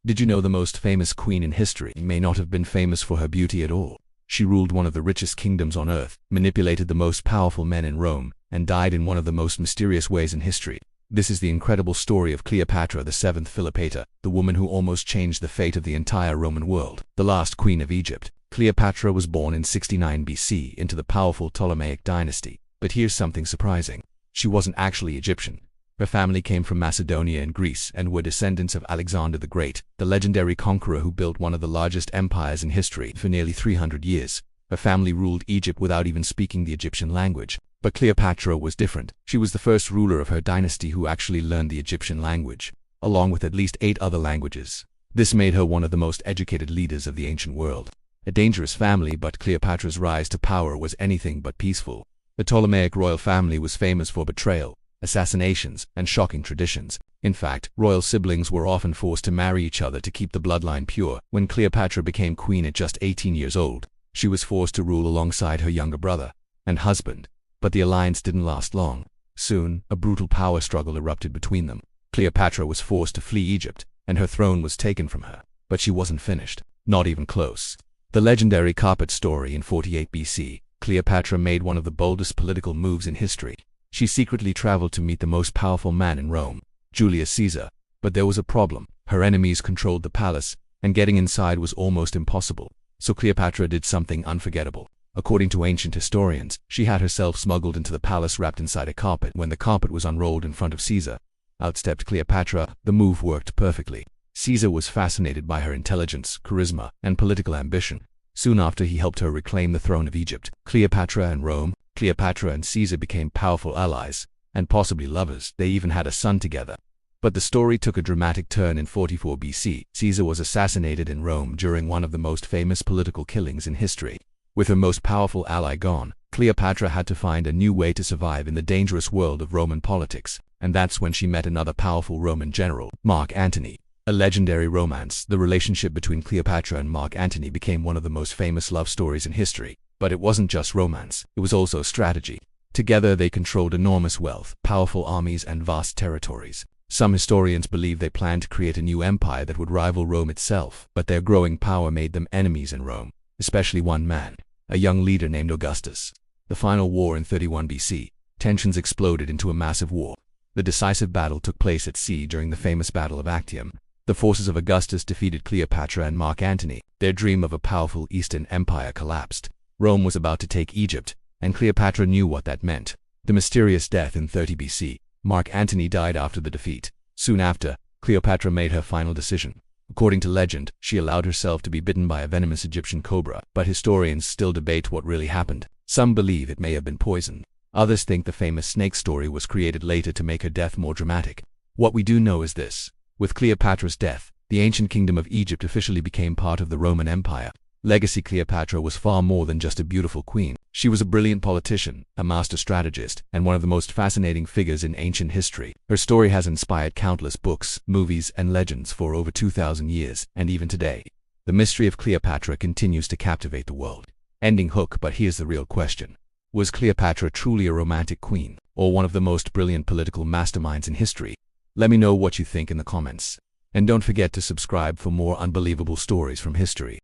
Did you know the most famous queen in history may not have been famous for her beauty at all? She ruled one of the richest kingdoms on earth, manipulated the most powerful men in Rome, and died in one of the most mysterious ways in history. This is the incredible story of Cleopatra, the seventh Cleopatra, the woman who almost changed the fate of the entire Roman world, the last queen of Egypt. Cleopatra was born in 69 BC into the powerful Ptolemaic dynasty. But here's something surprising. She wasn't actually Egyptian. Her family came from Macedonia and Greece and were descendants of Alexander the Great, the legendary conqueror who built one of the largest empires in history for nearly 300 years. Her family ruled Egypt without even speaking the Egyptian language. But Cleopatra was different. She was the first ruler of her dynasty who actually learned the Egyptian language, along with at least 8 other languages. This made her one of the most educated leaders of the ancient world. A dangerous family, but Cleopatra's rise to power was anything but peaceful. The Ptolemaic royal family was famous for betrayal, assassinations, and shocking traditions. In fact, royal siblings were often forced to marry each other to keep the bloodline pure. When Cleopatra became queen at just 18 years old, she was forced to rule alongside her younger brother and husband. But the alliance didn't last long. Soon, a brutal power struggle erupted between them. Cleopatra was forced to flee Egypt, and her throne was taken from her. But she wasn't finished. Not even close. The legendary carpet story in 48 BC, Cleopatra made one of the boldest political moves in history. She secretly traveled to meet the most powerful man in Rome, Julius Caesar. But there was a problem. Her enemies controlled the palace, and getting inside was almost impossible. So Cleopatra did something unforgettable. According to ancient historians, she had herself smuggled into the palace wrapped inside a carpet. When the carpet was unrolled in front of Caesar, out stepped Cleopatra. The move worked perfectly. Caesar was fascinated by her intelligence, charisma, and political ambition. Soon after, he helped her reclaim the throne of Egypt. Cleopatra and Rome. Cleopatra and Caesar became powerful allies, and possibly lovers. They even had a son together. But the story took a dramatic turn in 44 BC. Caesar was assassinated in Rome during one of the most famous political killings in history. With her most powerful ally gone, Cleopatra had to find a new way to survive in the dangerous world of Roman politics. And that's when she met another powerful Roman general, Mark Antony. A legendary romance, the relationship between Cleopatra and Mark Antony became one of the most famous love stories in history. But it wasn't just romance, it was also strategy. Together they controlled enormous wealth, powerful armies, and vast territories. Some historians believe they planned to create a new empire that would rival Rome itself, but their growing power made them enemies in Rome, especially one man, a young leader named Augustus. The final war in 31 BC, tensions exploded into a massive war. The decisive battle took place at sea during the famous Battle of Actium. The forces of Augustus defeated Cleopatra and Mark Antony. Their dream of a powerful Eastern empire collapsed. Rome was about to take Egypt, and Cleopatra knew what that meant. The mysterious death in 30 BC. Mark Antony died after the defeat. Soon after, Cleopatra made her final decision. According to legend, she allowed herself to be bitten by a venomous Egyptian cobra, but historians still debate what really happened. Some believe it may have been poison. Others think the famous snake story was created later to make her death more dramatic. What we do know is this. With Cleopatra's death, the ancient kingdom of Egypt officially became part of the Roman Empire. Legacy Cleopatra was far more than just a beautiful queen. She was a brilliant politician, a master strategist, and one of the most fascinating figures in ancient history. Her story has inspired countless books, movies, and legends for over 2,000 years, and even today, the mystery of Cleopatra continues to captivate the world. Ending hook, but here's the real question. Was Cleopatra truly a romantic queen, or one of the most brilliant political masterminds in history? Let me know what you think in the comments. And don't forget to subscribe for more unbelievable stories from history.